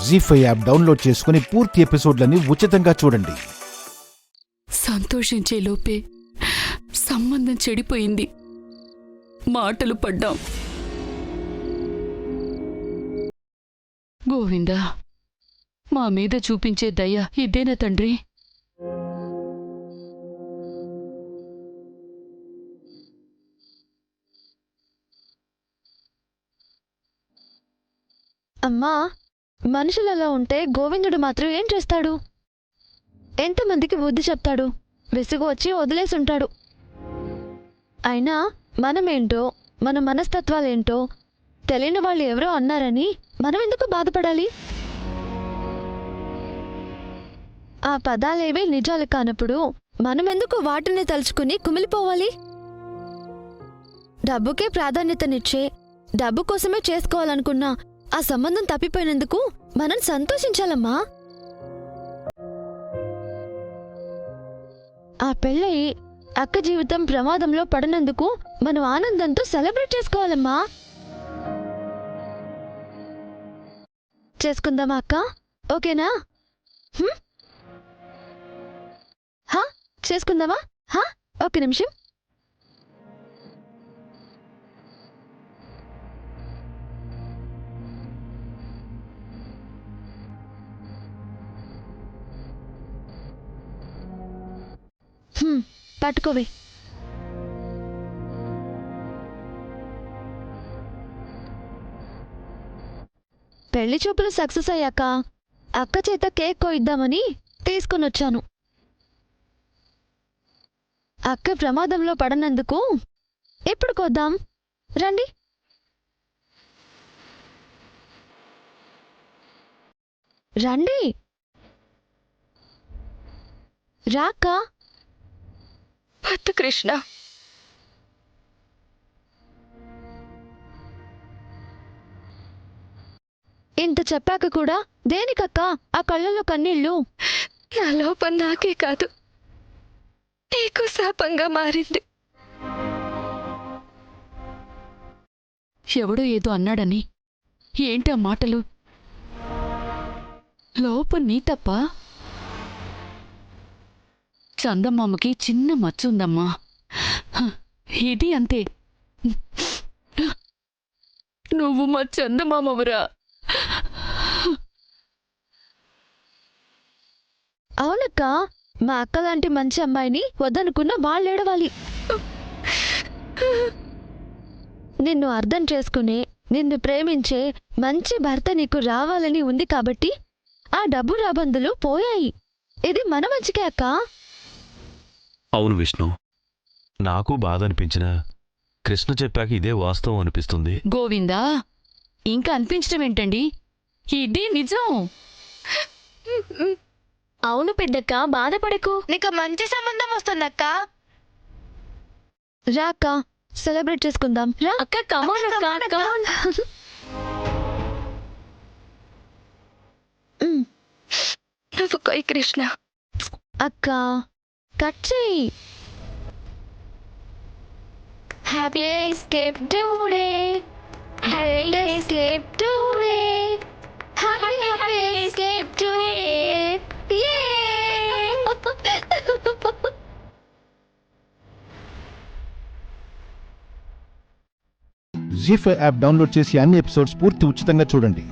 జీ5 app download చేసుకుని పూర్తి ఎపిసోడ్లని ఉచితంగా చూడండి. సంతోషించే లోపే సంబంధం చెడిపోయింది. మాటలు పడ్డాం. గోవిందా, మా మీద చూపించే దయ ఇదేనా తండ్రి? అమ్మా, మనుషులలో ఉంటే గోవిందుడు మాత్రం ఏం చేస్తాడు? ఎంతమందికి బుద్ధి చెప్తాడు? విసుగు వచ్చి వదిలేసుంటాడు. అయినా మనమేంటో, మన మనస్తత్వాలేంటో తెలియని వాళ్ళు ఎవరో అన్నారని మనం ఎందుకు బాధపడాలి? ఆ పదాలేవీ నిజాలు కానప్పుడు మనమెందుకు వాటిని తలుచుకుని కుమిలిపోవాలి? డబ్బుకే ప్రాధాన్యతనిచ్చే, డబ్బు కోసమే చేసుకోవాలనుకున్నా ఆ సంబంధం తప్పిపోయినందుకు మనం సంతోషించాలమ్మా. ఆ పెళ్ళయి అక్క జీవితం ప్రమాదంలో పడినందుకు మనం ఆనందంతో సెలబ్రేట్ చేసుకోవాలమ్మా. చేసుకుందామా అక్క? ఓకేనా? చేసుకుందామా? ఒక నిమిషం. పట్టుకోవే. పెళ్లి చూపులు సక్సెస్ అయ్యాక అక్క చేత కేక్ కోయిద్దామని తీసుకునొచ్చాను. అక్క ప్రమాదంలో పడనందుకు ఎప్పుడు కోద్దాం? రండి. రండి రాక్క. వద్దు కృష్ణ, ఇంత చెప్పాక కూడా దేనికక్క ఆ కళ్ళల్లో కన్నీళ్ళు? నా లోపం నాకే కాదు, నీకు శాపంగా మారింది. ఎవడో ఏదో అన్నాడని ఏంటా మాటలు? లోపం నీ తప్ప? చందమామకి చిన్న మచ్చుందమ్మా, ఇది అంతే. నువ్వు మా చందమామవురా. అవునక్క, మా అక్క లాంటి మంచి అమ్మాయిని వద్దనుకున్న వాళ్ళేడవాలి. నిన్ను అర్థం చేసుకునే, నిన్ను ప్రేమించే మంచి భర్త నీకు రావాలని ఉంది కాబట్టి ఆ డబ్బు రాబందులు పోయాయి. ఇది మన మంచికే అక్క. అవును విష్ణు, నాకు బాధ అనిపించిన కృష్ణ చెప్పాక ఇదే వాస్తవం అనిపిస్తుంది. గోవిందా, ఇంకా అనిపించడం ఏంటండి? ఇది నిజం. అవును పెద్దక్క, బాధపడకు, నీకు మంచి సంబంధం వస్తుందక్క. రా అక్క, సెలబ్రేట్ చేసుకుందాం. రా అక్క, కమాన్ అక్క, కమాన్. నువ్వు కొయ్ కృష్ణ. అక్క కట్ చెయ్యి. Happy escape today, happy escape today, happy escape today. Zee five app download చేసి అన్ని ఎపిసోడ్స్ పూర్తి ఉచితంగా చూడండి.